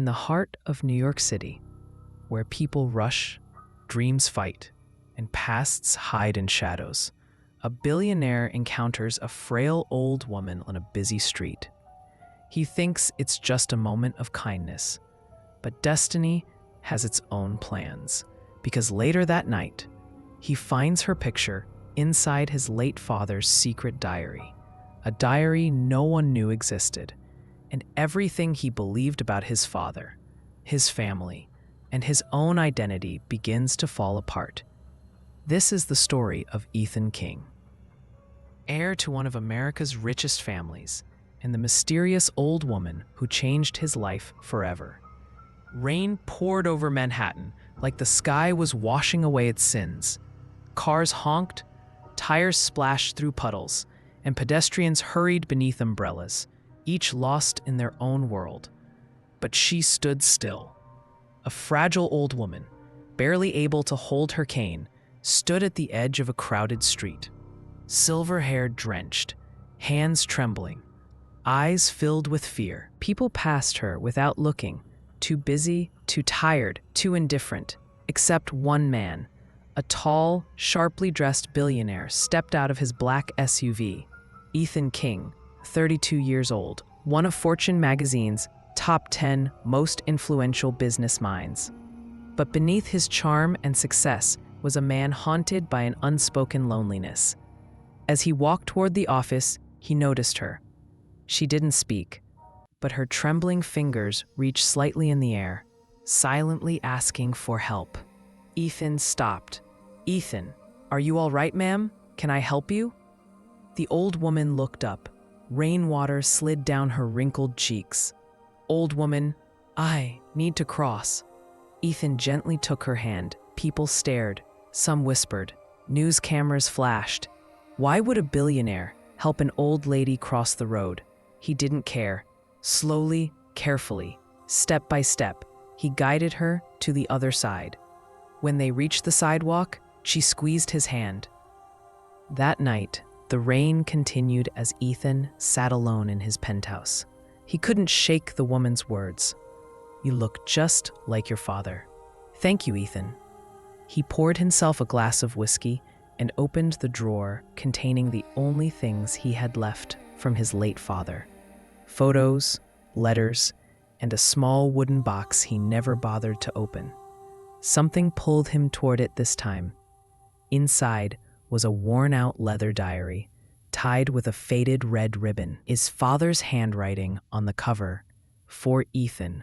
In the heart of New York City, where people rush, dreams fight, and pasts hide in shadows, a billionaire encounters a frail old woman on a busy street. He thinks it's just a moment of kindness, but destiny has its own plans, because later that night, he finds her picture inside his late father's secret diary, a diary no one knew existed, and everything he believed about his father, his family, and his own identity begins to fall apart. This is the story of Ethan King, heir to one of America's richest families, and the mysterious old woman who changed his life forever. Rain poured over Manhattan like the sky was washing away its sins. Cars honked, tires splashed through puddles, and pedestrians hurried beneath umbrellas, each lost in their own world. But she stood still. A fragile old woman, barely able to hold her cane, stood at the edge of a crowded street. Silver hair drenched, hands trembling, eyes filled with fear. People passed her without looking, too busy, too tired, too indifferent, except one man. A tall, sharply dressed billionaire stepped out of his black SUV. Ethan King, 32 years old, one of Fortune magazine's top 10 most influential business minds. But beneath his charm and success was a man haunted by an unspoken loneliness. As he walked toward the office, he noticed her. She didn't speak, but her trembling fingers reached slightly in the air, silently asking for help. Ethan stopped. "Ethan, are you all right, ma'am? Can I help you?" The old woman looked up. Rainwater slid down her wrinkled cheeks. "Old woman, I need to cross." Ethan gently took her hand. People stared. Some whispered. News cameras flashed. Why would a billionaire help an old lady cross the road? He didn't care. Slowly, carefully, step by step, he guided her to the other side. When they reached the sidewalk, she squeezed his hand. That night, the rain continued as Ethan sat alone in his penthouse. He couldn't shake the woman's words. "You look just like your father." "Thank you, Ethan." He poured himself a glass of whiskey and opened the drawer containing the only things he had left from his late father: photos, letters, and a small wooden box he never bothered to open. Something pulled him toward it this time. Inside was a worn-out leather diary, tied with a faded red ribbon. His father's handwriting on the cover, "For Ethan,"